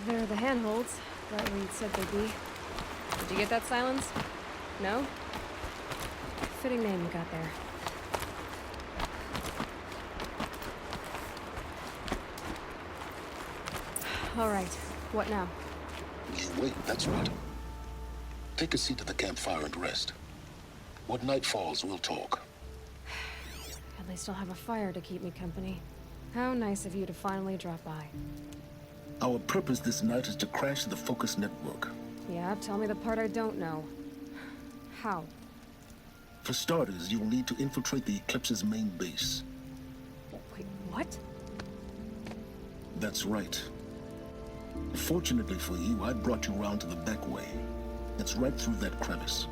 They're the handholds, right where you'd said they'd be. Did you get that, Silence? No? Fitting name you got there. All right, what now? You wait, that's what. Take a seat at the campfire and rest. When night falls, we'll talk. At least I'll have a fire to keep me company. How nice of you to finally drop by. Our purpose this night is to crash the Focus network. Yeah, tell me the part I don't know. How? For starters, you'll need to infiltrate the Eclipse's main base. Wait, what? That's right. Fortunately for you, I brought you round to the back way. It's right through that crevice.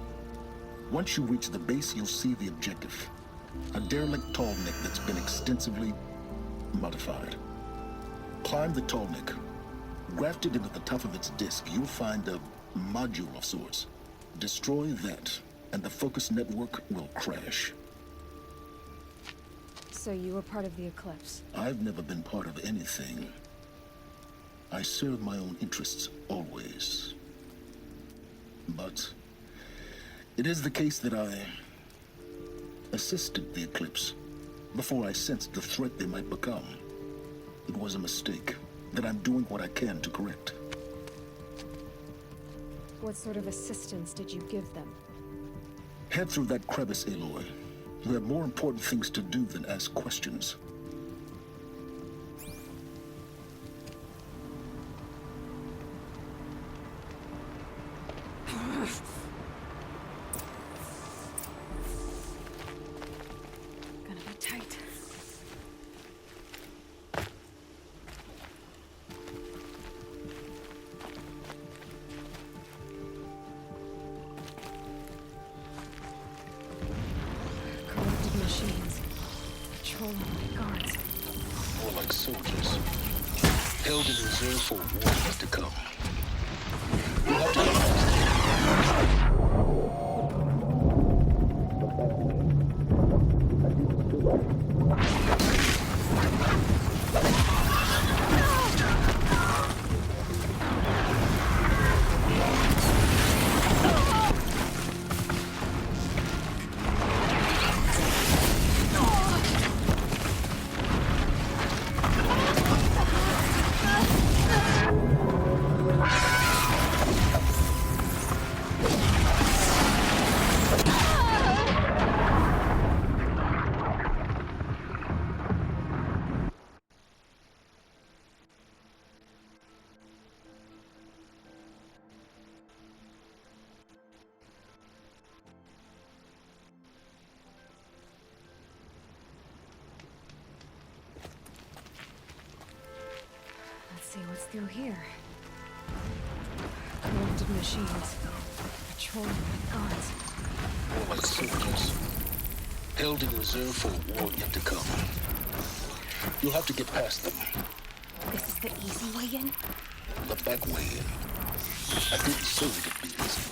Once you reach the base, you'll see the objective. A derelict tallneck that's been extensively modified. Climb the tallneck. Grafted into the top of its disk, you'll find a module of sorts. Destroy that, and the Focus network will crash. So you were part of the Eclipse? I've never been part of anything. I serve my own interests, always. But it is the case that I assisted the Eclipse before I sensed the threat they might become. It was a mistake that I'm doing what I can to correct. What sort of assistance did you give them? Head through that crevice, Aloy. You have more important things to do than ask questions. Gonna be tight. Corrupted machines. Patrolling like guards. More like soldiers. Held in reserve for war yet to come. You'll have to get past them. Let's see what's through here. Corrupted machines. Patrolling like guards. More like soldiers. Held in reserve for war yet to come. You'll have to get past them. This is the easy way in? The back way in. I didn't say it'd be easy.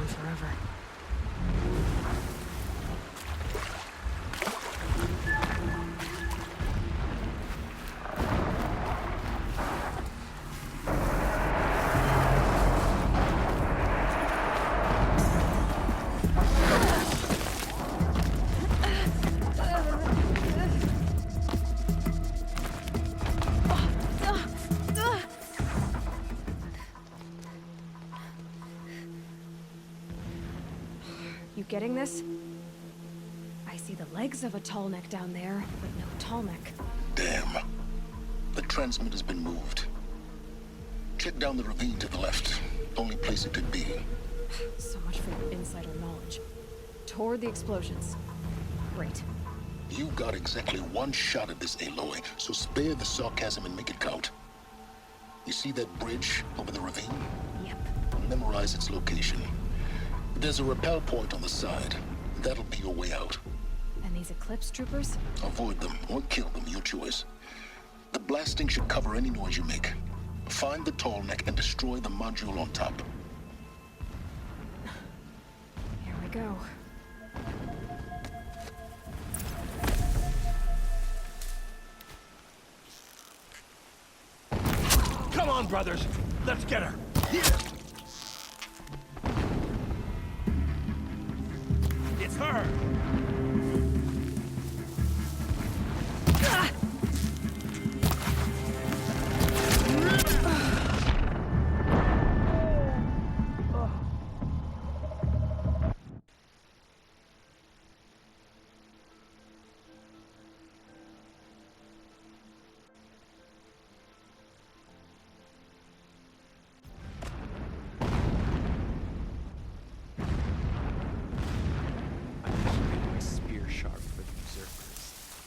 on forever. You getting this? I see the legs of a tall neck down there, but no tall neck. Damn. The transmitter's been moved. Check down the ravine to the left. Only place it could be. So much for your insider knowledge. Toward the explosions. Great. You got exactly one shot at this, Aloy, so spare the sarcasm and make it count. You see that bridge over the ravine? Yep. Memorize its location. There's a rappel point on the side. That'll be your way out. And these Eclipse troopers? Avoid them or kill them, your choice. The blasting should cover any noise you make. Find the tall neck and destroy the module on top. Here we go. Come on, brothers! Let's get her! Here! It's her!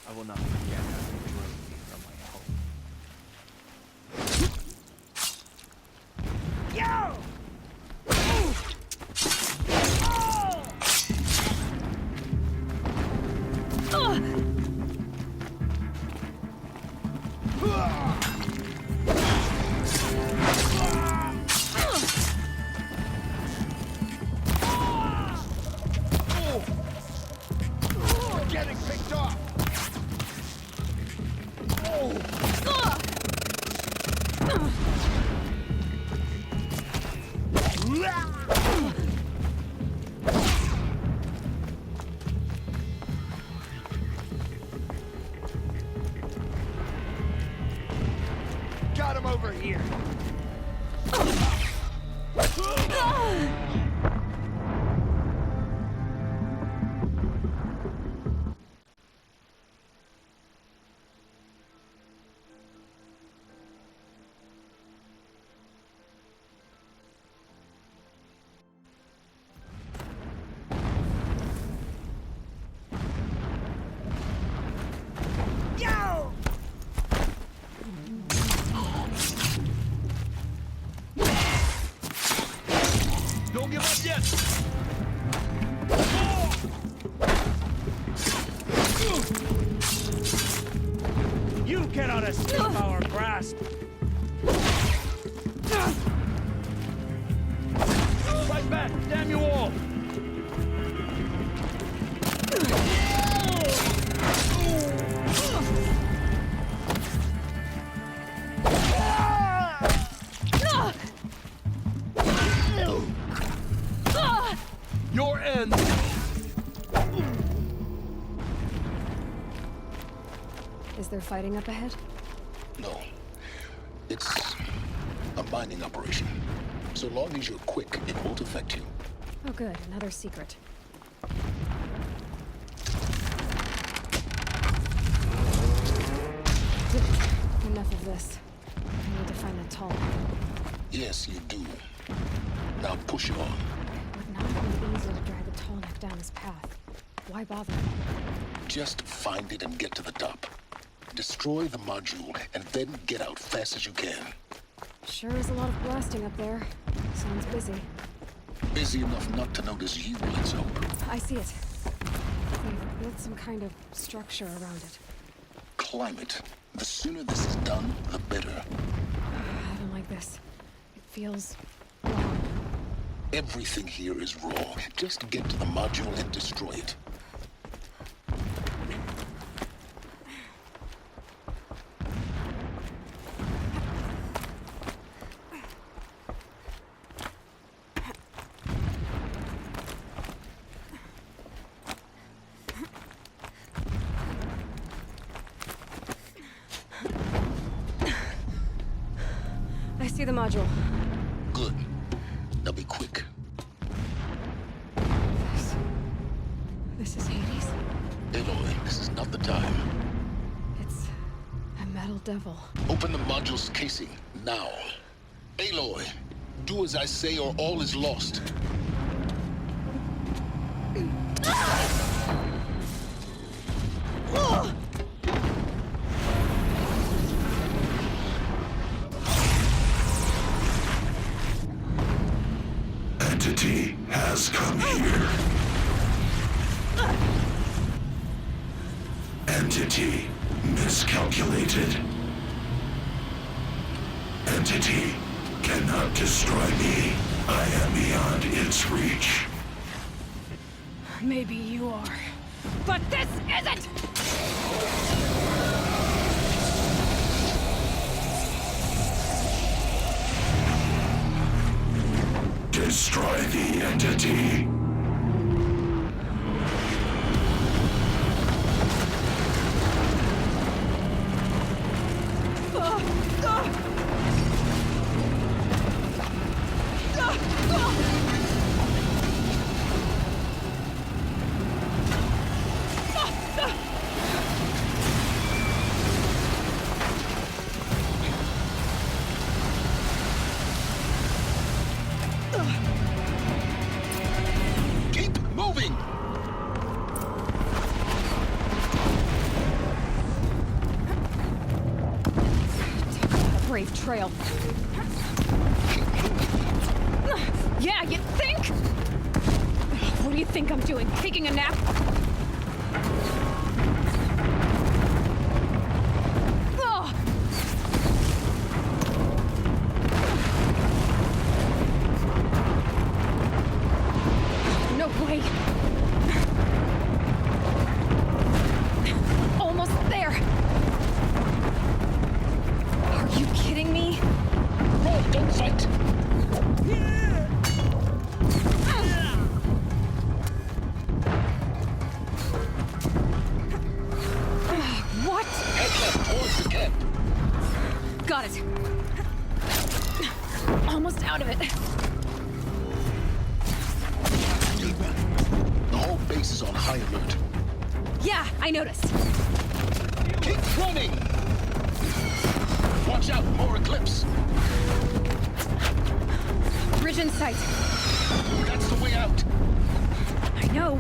I will not forget how they drove me from my home. We're getting picked off! Got him over here! Don't give up yet! You cannot escape our grasp! Fight back! Damn you all! Your end! Is there fighting up ahead? No. It's a mining operation. So long as you're quick, it won't affect you. Oh good, another secret. Enough of this. I need to find the tall neck. Yes, you do. Now push it on. It would not have been easy to drag the tall neck down this path. Why bother? Just find it and get to the top. Destroy the module, and then get out fast as you can. Sure is a lot of blasting up there. Sounds busy. Busy enough not to notice you, let's hope. I see it. They've built some kind of structure around it. Climate. The sooner this is done, the better. I don't like this. It feels wrong. Everything here is raw. Just get to the module and destroy it. I see the module. Good. Now be quick. This is Hades. Aloy, this is not the time. It's a metal devil. Open the module's casing, now. Aloy, do as I say or all is lost. Entity has come here. Entity miscalculated. Entity cannot destroy me. I am beyond its reach. Maybe you are. But this isn't! Destroy the entity. Keep moving! A brave trail. Yeah, you think? What do you think I'm doing? Taking a nap? Ugh. No way. Almost there. Are you kidding me? No, don't fight! What? Head left towards the camp. Got it. Almost out of it. The whole base is on high alert. Yeah, I noticed. Keep running! Watch out, more Eclipse! Bridge in sight. That's the way out! I know.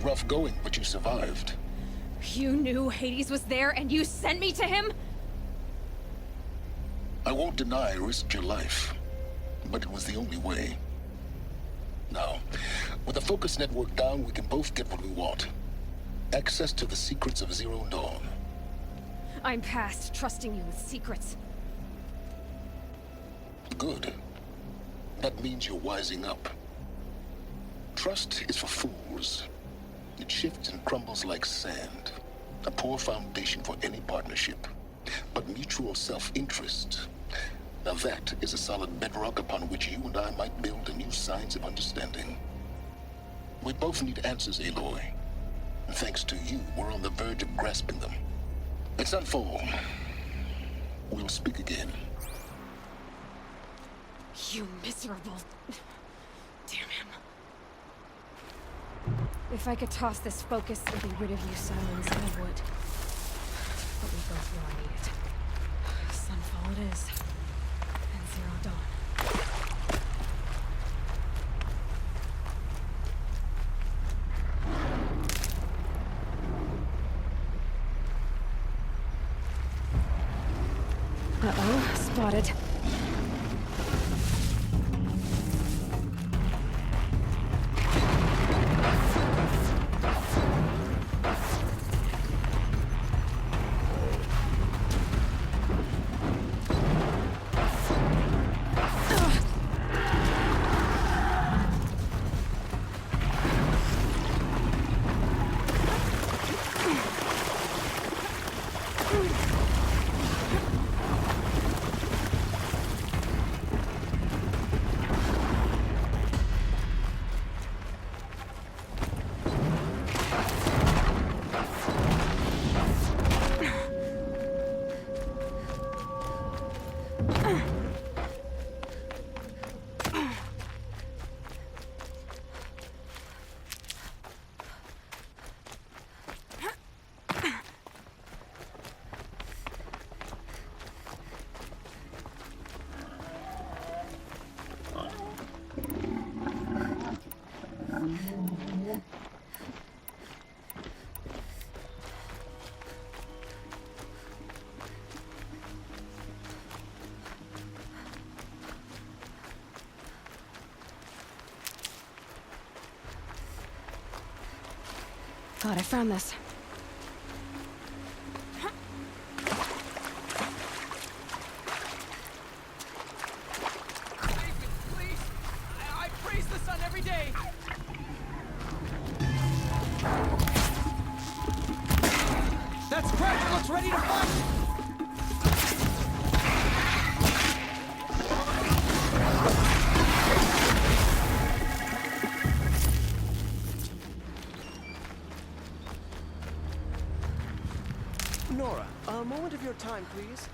Rough going, but you survived. You knew Hades was there and you sent me to him? I won't deny I risked your life, but it was the only way. Now, with the focus network down, we can both get what we want. Access to the secrets of Zero Dawn. I'm past trusting you with secrets. Good. That means you're wising up. Trust is for fools. It shifts and crumbles like sand. A poor foundation for any partnership. But mutual self-interest. Now that is a solid bedrock upon which you and I might build a new science of understanding. We both need answers, Aloy. And thanks to you, we're on the verge of grasping them. Let's unfold. We'll speak again. You miserable... Damn him. If I could toss this focus and be rid of you, Silence, I would. But we both know I need it. Sunfall it is. And Zero Dawn. Uh-oh, spotted. Thought I found this. Please! I praise the sun every day! That's Crash! Looks ready to fight! Nora, a moment of your time, please.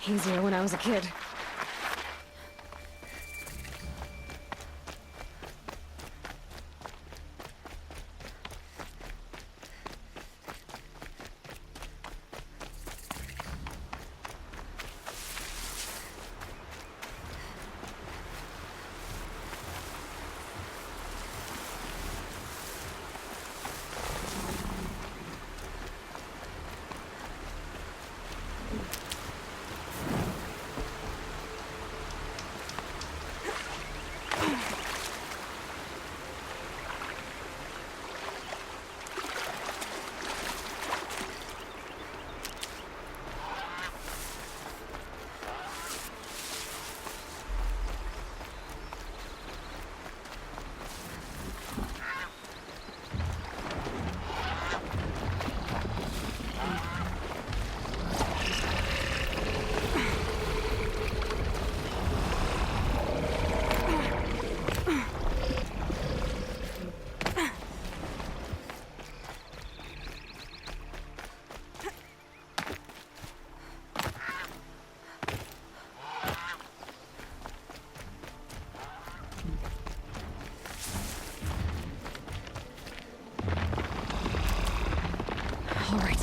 Easier when I was a kid. All right.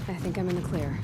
I think I'm in the clear.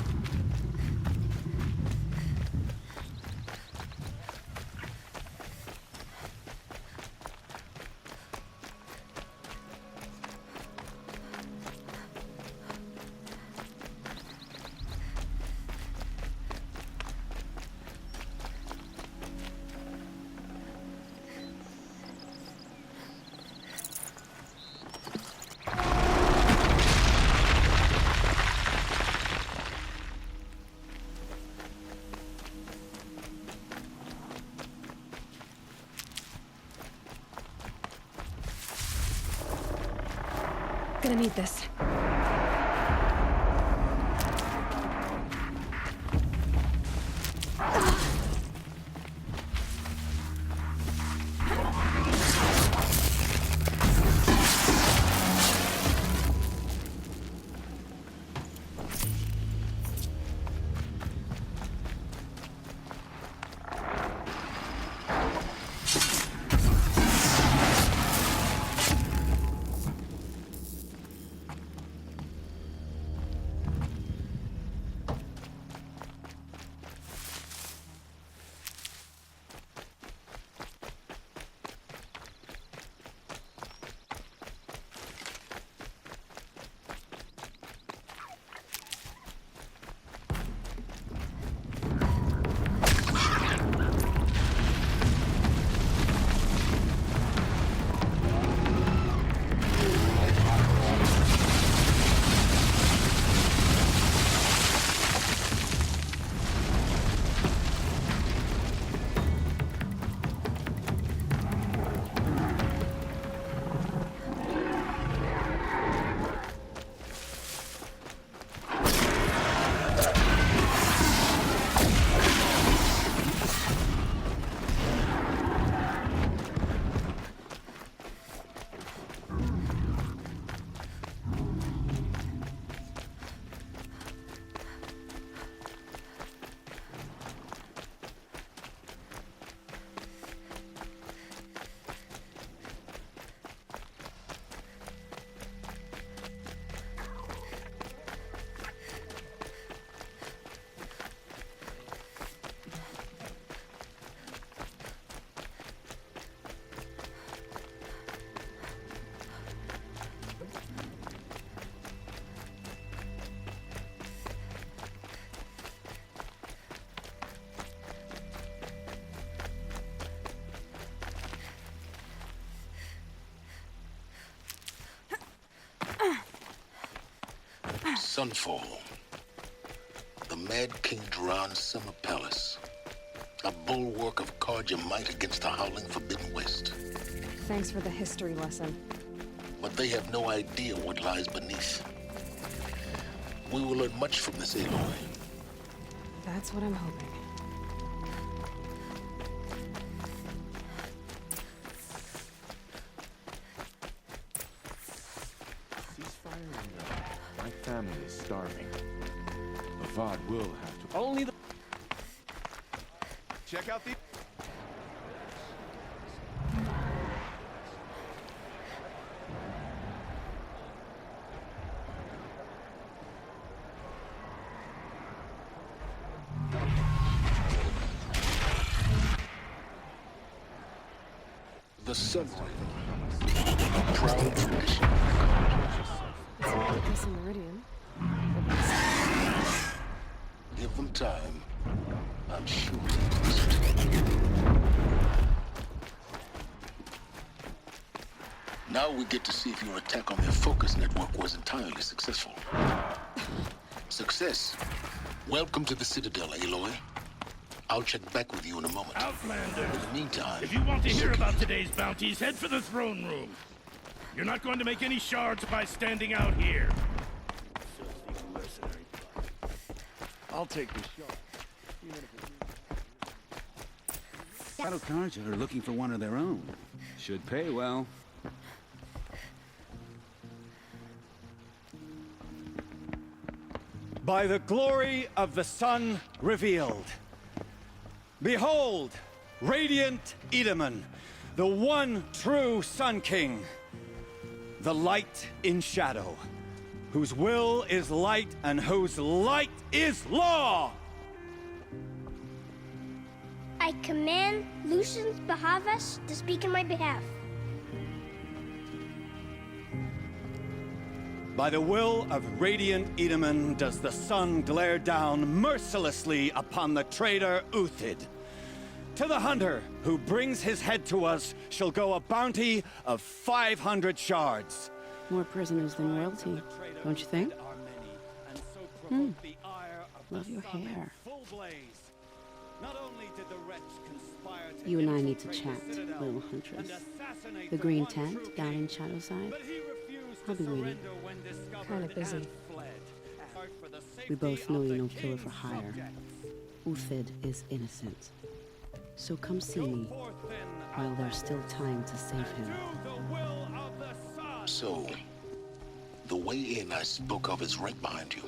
Gonna need this. Sunfall. The Mad King Duran's summer palace. A bulwark of Carja might against the howling Forbidden West. Thanks for the history lesson. But they have no idea what lies beneath. We will learn much from this, Aloy. That's what I'm hoping. Ceasefire and my family is starving. Avad will have to. Only the. Check out the. The Sun Rifle. A proud tradition. It's not like this in Meridian. Give them time. I'm sure they'll listen. Now we get to see if your attack on their focus network was entirely successful. Success. Welcome to the Citadel, Aloy. I'll check back with you in a moment. Outlander! In the meantime... If you want to hear about today's bounties, head for the throne room. You're not going to make any shards by standing out here. Filthy mercenary. I'll take the shot. Shadow Carja are looking for one of their own. Should pay well. By the glory of the sun revealed. Behold, radiant Edaman, the one true Sun King. The light in shadow, whose will is light and whose light is law! I command Lucius Bahavas to speak in my behalf. By the will of radiant Edaman does the sun glare down mercilessly upon the traitor Uthid. To the hunter who brings his head to us shall go a bounty of 500 shards. More prisoners than royalty, don't you think? Love your hair. You and I need to chat, little huntress. The green tent down in Shadowside? I'll be waiting. Kinda busy. We both know you're no killer for hire. Uthid is innocent. So come see me while there's still time to save him. So, the way in I spoke of is right behind you.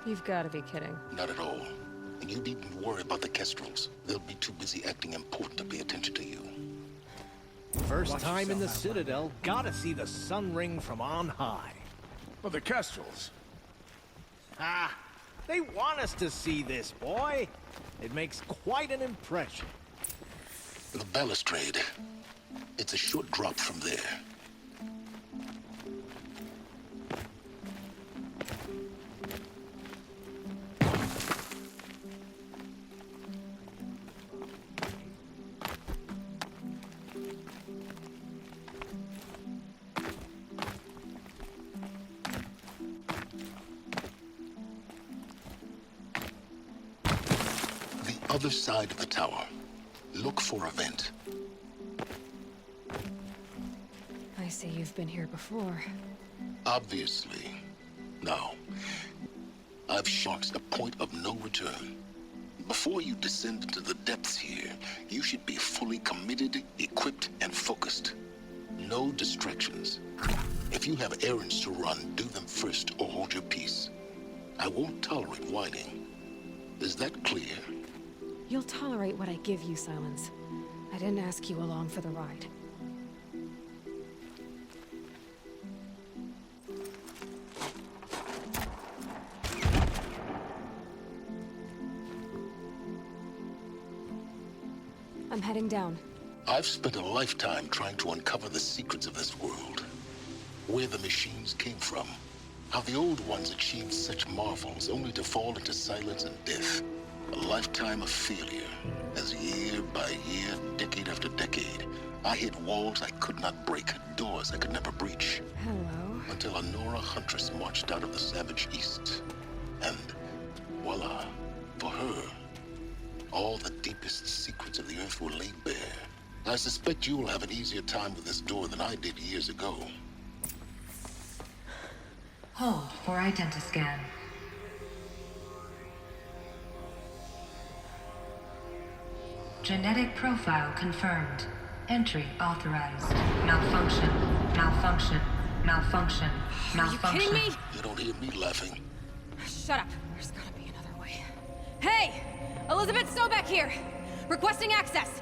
You've got to be kidding. Not at all. And you needn't worry about the Kestrels. They'll be too busy acting important to pay attention to you. First time in the Citadel, gotta see the Sun Ring from on high. Well, the Kestrels. Ah, they want us to see this, boy. It makes quite an impression. The balustrade. It's a short drop from there. Other side of the tower. Look for a vent. I see you've been here before. Obviously. Now, I've marked a point of no return. Before you descend into the depths here, you should be fully committed, equipped, and focused. No distractions. If you have errands to run, do them first or hold your peace. I won't tolerate whining. Is that clear? You'll tolerate what I give you, Silence. I didn't ask you along for the ride. I'm heading down. I've spent a lifetime trying to uncover the secrets of this world. Where the machines came from. How the old ones achieved such marvels only to fall into silence and death. A lifetime of failure, as year by year, decade after decade, I hit walls I could not break, doors I could never breach. Hello. Until a Nora huntress marched out of the savage east. And voila, for her, all the deepest secrets of the earth were laid bare. I suspect you will have an easier time with this door than I did years ago. Hold for identiscan. Genetic profile confirmed. Entry authorized. Malfunction. Malfunction. Malfunction. Malfunction. Are you kidding me? You don't hear me laughing. Shut up. There's gotta be another way. Hey! Elizabeth Sobek here! Requesting access!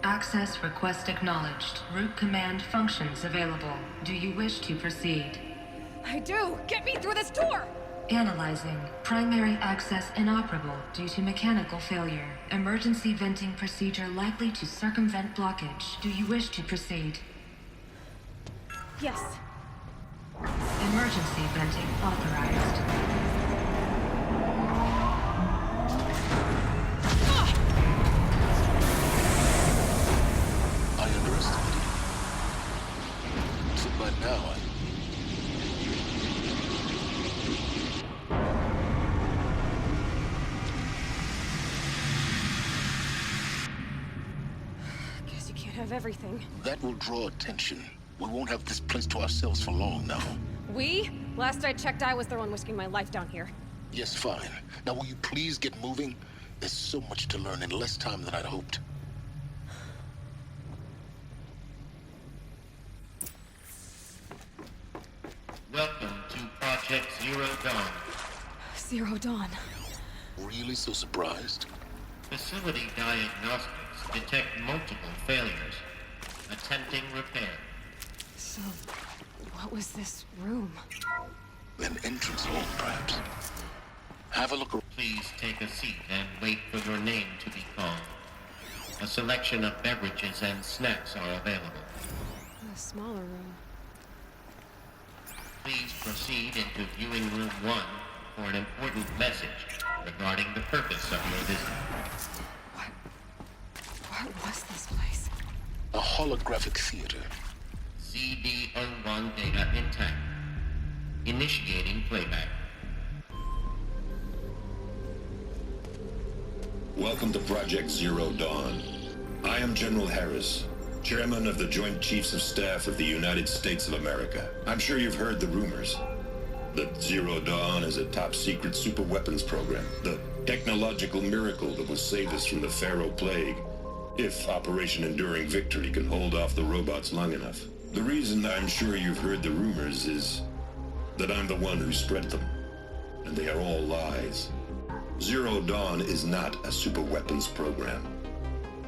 Access request acknowledged. Root command functions available. Do you wish to proceed? I do! Get me through this door! Analyzing. Primary access inoperable due to mechanical failure. Emergency venting procedure likely to circumvent blockage. Do you wish to proceed? Yes. Emergency venting authorized. I underestimated you. So by now, Guess you can't have everything. that will draw attention. We won't have this place to ourselves for long now. We? Last I checked, I was the one risking my life down here. Yes, fine. Now will you please get moving? There's so much to learn in less time than I'd hoped. Welcome to Project Zero Dawn. Zero Dawn. Really so surprised? Facility diagnostics detect multiple failures. Attempting repair. So, what was this room? An entrance hall, perhaps. Have a look around. Please take a seat and wait for your name to be called. A selection of beverages and snacks are available. A smaller room. Please proceed into viewing room 1 for an important message regarding the purpose of your visit. What was this place? A holographic theater. CD01 data intact. Initiating playback. Welcome to Project Zero Dawn. I am General Harris, Chairman of the Joint Chiefs of Staff of the United States of America. I'm sure you've heard the rumors that Zero Dawn is a top-secret superweapons program, the technological miracle that will save us from the Pharaoh Plague, if Operation Enduring Victory can hold off the robots long enough. The reason I'm sure you've heard the rumors is that I'm the one who spread them, and they are all lies. Zero Dawn is not a superweapons program,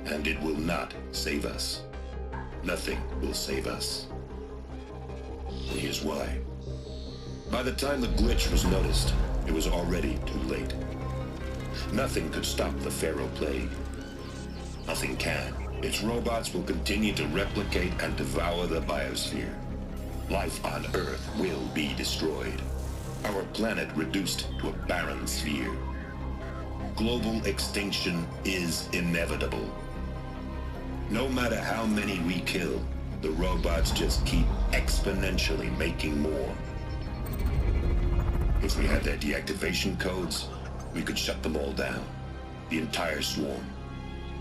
and it will not save us. Nothing will save us. And here's why. By the time the glitch was noticed, it was already too late. Nothing could stop the Pharaoh Plague. Nothing can. Its robots will continue to replicate and devour the biosphere. Life on Earth will be destroyed. Our planet reduced to a barren sphere. Global extinction is inevitable. No matter how many we kill, the robots just keep exponentially making more. If we had their deactivation codes, we could shut them all down. The entire swarm.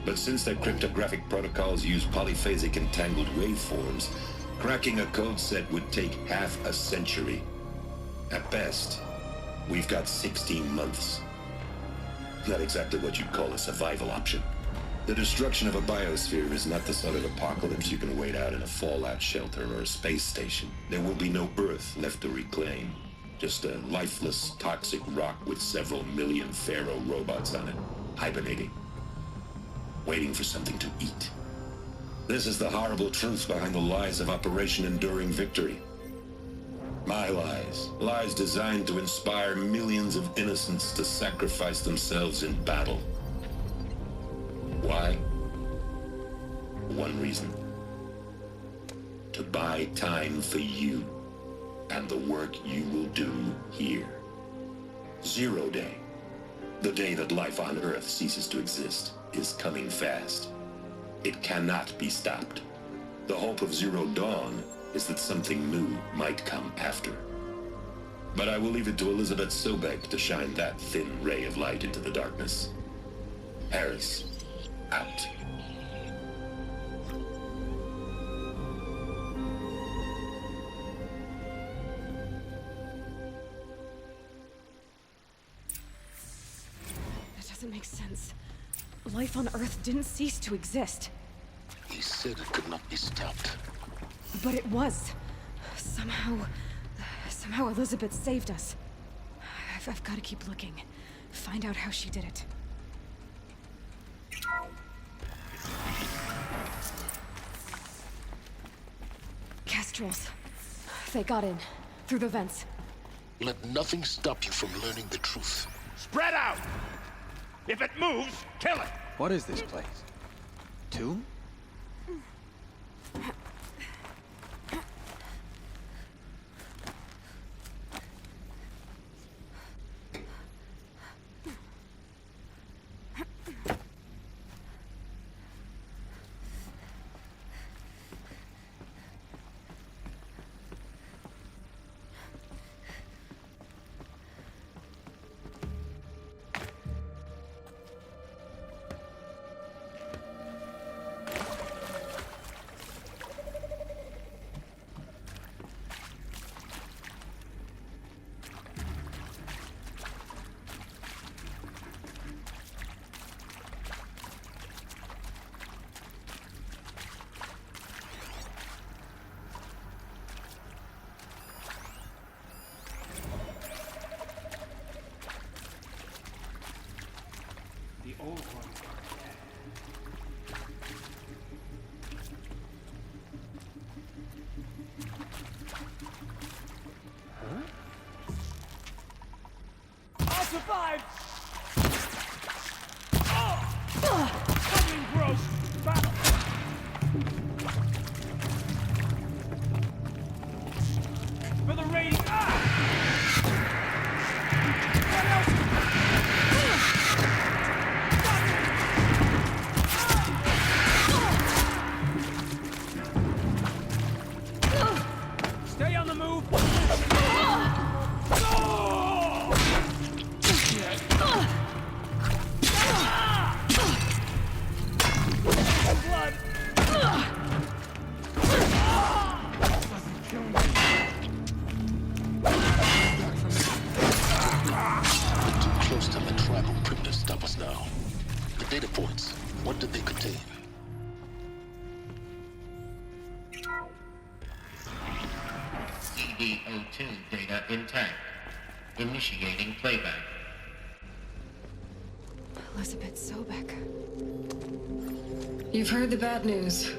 But since their cryptographic protocols use polyphasic entangled waveforms, cracking a code set would take half a century. At best, we've got 16 months. Not exactly what you'd call a survival option. The destruction of a biosphere is not the sort of apocalypse you can wait out in a fallout shelter or a space station. There will be no Earth left to reclaim. Just a lifeless, toxic rock with several million Pharaoh robots on it, hibernating, waiting for something to eat. This is the horrible truth behind the lies of Operation Enduring Victory. My lies. Lies designed to inspire millions of innocents to sacrifice themselves in battle. Why? One reason. To buy time for you and the work you will do here. Zero Day. The day that life on Earth ceases to exist is coming fast. It cannot be stopped. The hope of Zero Dawn is that something new might come after. But I will leave it to Elizabeth Sobek to shine that thin ray of light into the darkness. Harris, out. That doesn't make sense. Life on Earth didn't cease to exist. He said it could not be stopped. But it was. Somehow Elizabeth saved us. I've got to keep looking. Find out how she did it. Kestrels. They got in. Through the vents. Let nothing stop you from learning the truth. Spread out! If it moves, kill it! What is this place? Tomb? Survive! Something gross! Stop! For the rating! What else? Stay on the move! Data points. What did they contain? CD02 data intact. Initiating playback. Elizabeth Sobek. You've heard the bad news,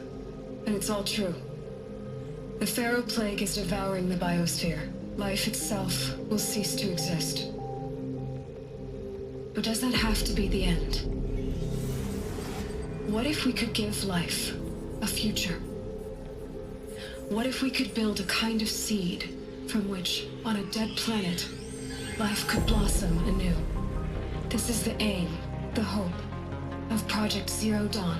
and it's all true. The Pharaoh Plague is devouring the biosphere. Life itself will cease to exist. But does that have to be the end? What if we could give life a future? What if we could build a kind of seed from which, on a dead planet, life could blossom anew? This is the aim, the hope, of Project Zero Dawn.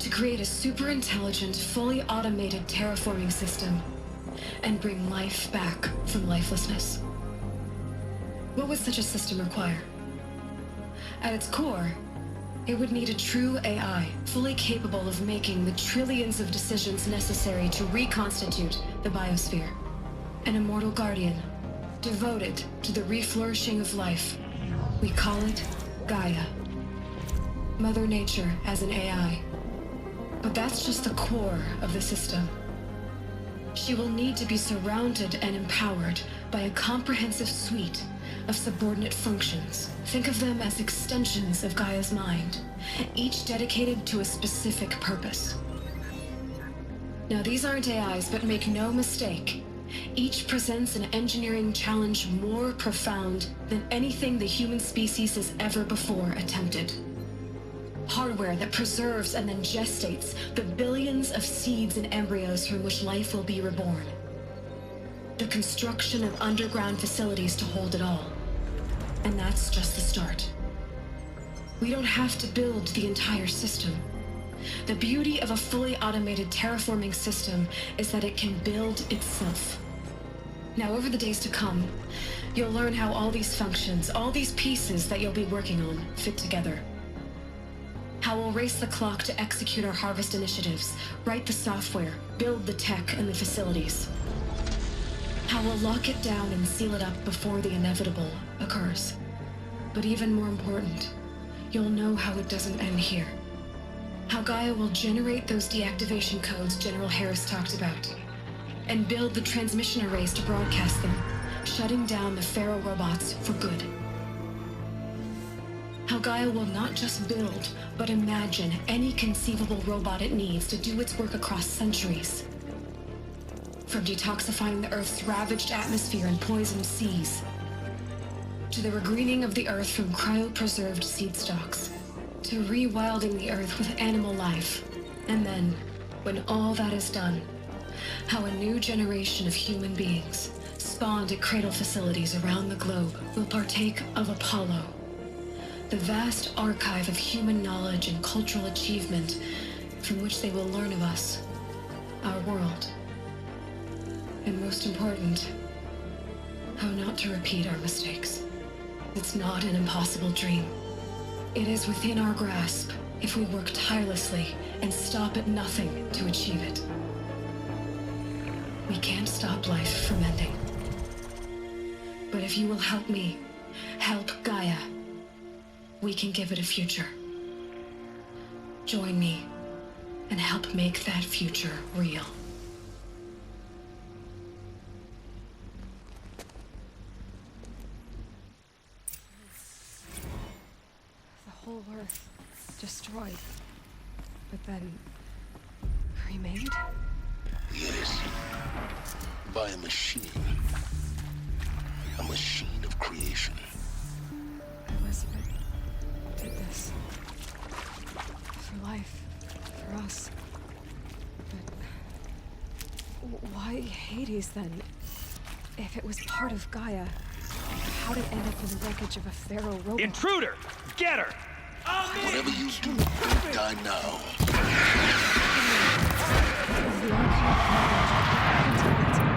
To create a super-intelligent, fully automated terraforming system and bring life back from lifelessness. What would such a system require? At its core, it would need a true AI, fully capable of making the trillions of decisions necessary to reconstitute the biosphere. An immortal guardian, devoted to the reflourishing of life. We call it Gaia. Mother Nature as an AI. But that's just the core of the system. She will need to be surrounded and empowered by a comprehensive suite of subordinate functions. Think of them as extensions of Gaia's mind, each dedicated to a specific purpose. Now, these aren't AIs, but make no mistake, each presents an engineering challenge more profound than anything the human species has ever before attempted. Hardware that preserves and then gestates the billions of seeds and embryos from which life will be reborn. The construction of underground facilities to hold it all. And that's just the start. We don't have to build the entire system. The beauty of a fully automated terraforming system is that it can build itself. Now, over the days to come, you'll learn how all these functions, all these pieces that you'll be working on, fit together. How we'll race the clock to execute our harvest initiatives, write the software, build the tech and the facilities. How we'll lock it down and seal it up before the inevitable occurs. But even more important, you'll know how it doesn't end here. How Gaia will generate those deactivation codes General Harris talked about, and build the transmission arrays to broadcast them, shutting down the Pharaoh robots for good. How Gaia will not just build, but imagine any conceivable robot it needs to do its work across centuries. From detoxifying the Earth's ravaged atmosphere and poisoned seas, to the regreening of the Earth from cryopreserved seed stalks, to rewilding the Earth with animal life. And then, when all that is done, how a new generation of human beings, spawned at cradle facilities around the globe, will partake of Apollo, the vast archive of human knowledge and cultural achievement from which they will learn of us, our world. And most important, how not to repeat our mistakes. It's not an impossible dream. It is within our grasp if we work tirelessly and stop at nothing to achieve it. We can't stop life from ending. But if you will help me, help Gaia, we can give it a future. Join me and help make that future real. The whole Earth destroyed, but then remade? Yes. By a machine. A machine of creation. Elizabeth did this. For life. For us. But why Hades then? If it was part of Gaia, how'd it end up in the wreckage of a Pharaoh robot? Intruder! Get her! Whatever you do, don't die now. The archive contained it.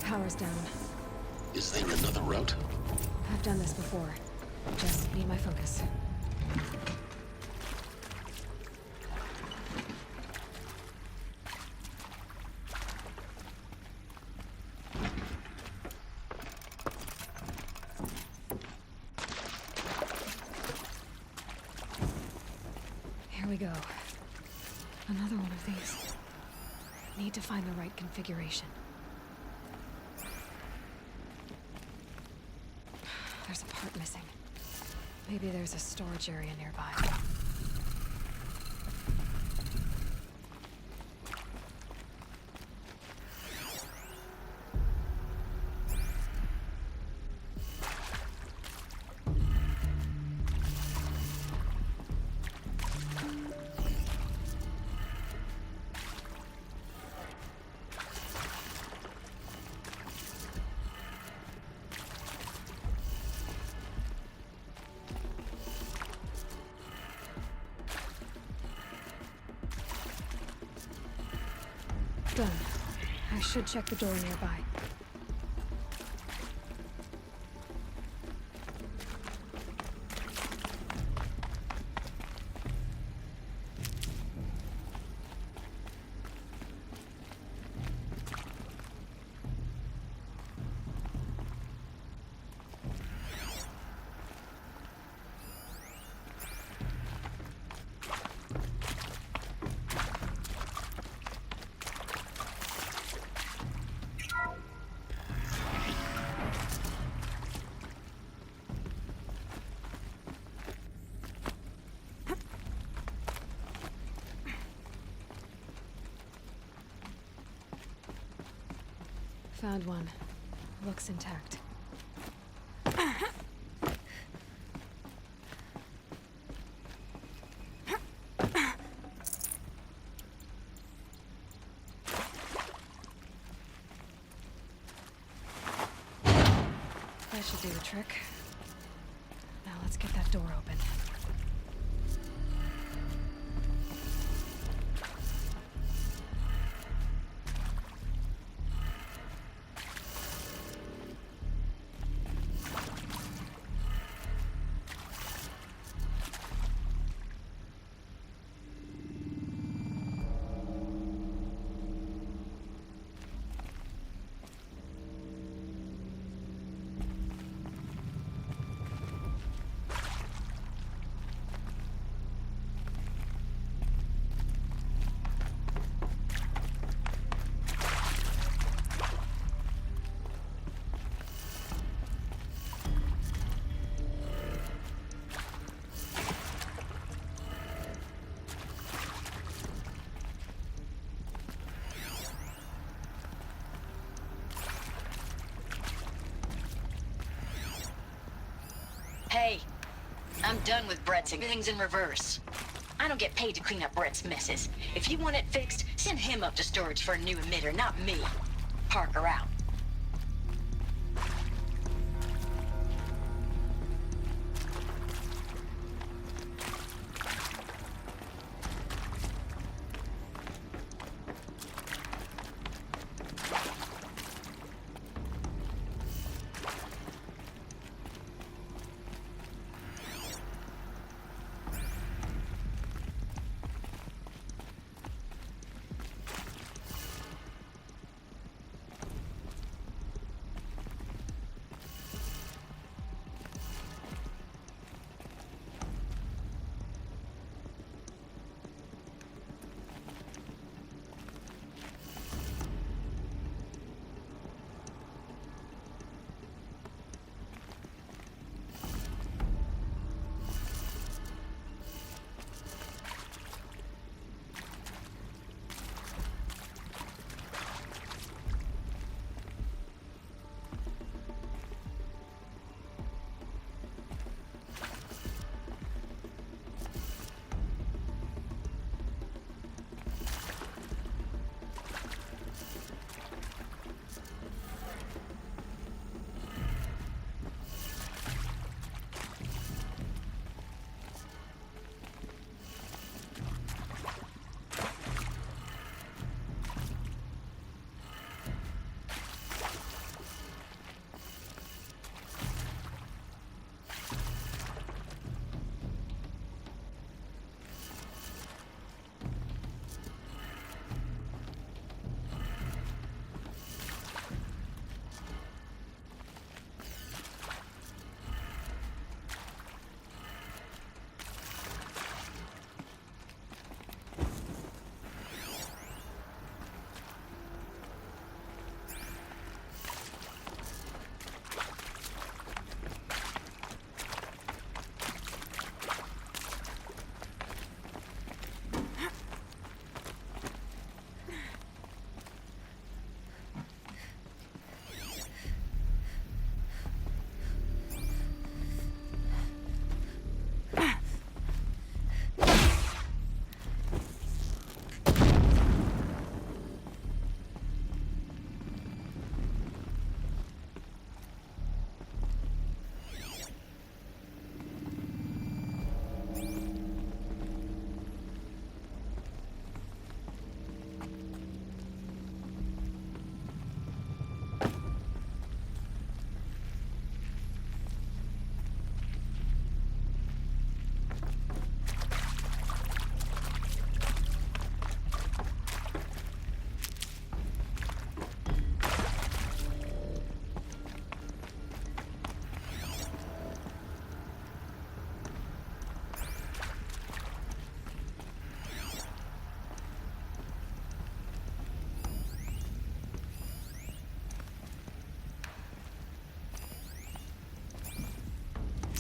Power's down. Is there another route? I've done this before. Just need my focus. Here we go. Another one of these. Need to find the right configuration. There's a part missing. Maybe there's a storage area nearby. done. I should check the door nearby. Found one. Looks intact. That should do the trick. Now let's get that door open. Hey, I'm done with Brett's. Everything's in reverse. I don't get paid to clean up Brett's messes. If you want it fixed, send him up to storage for a new emitter, not me. Parker out.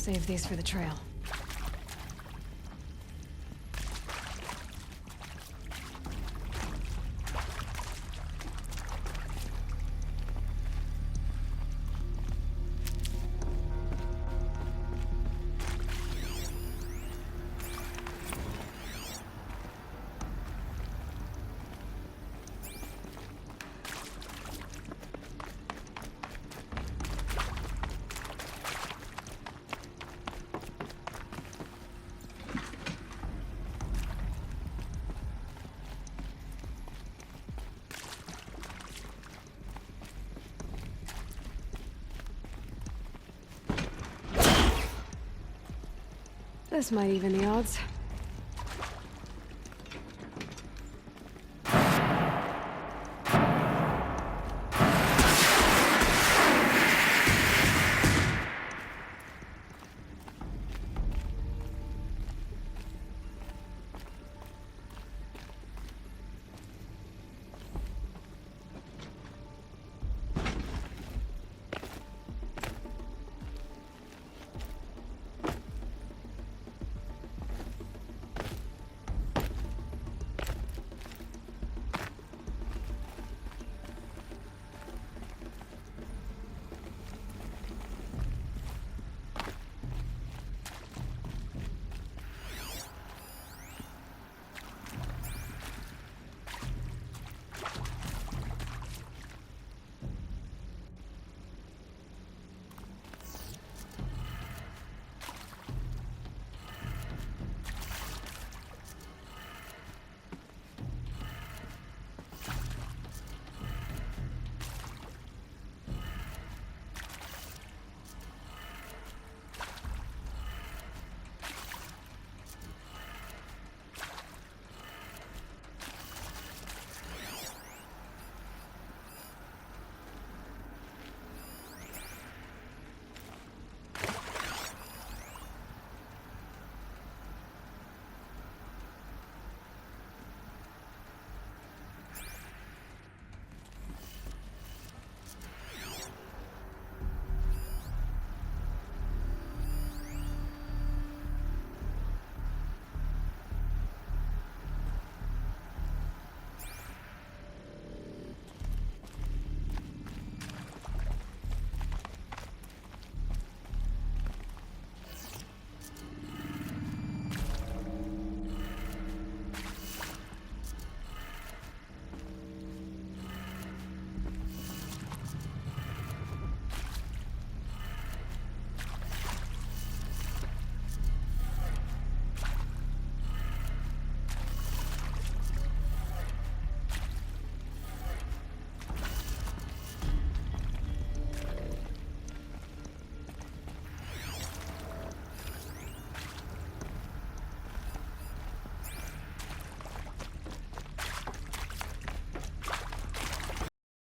Save these for the trail. This might even the odds.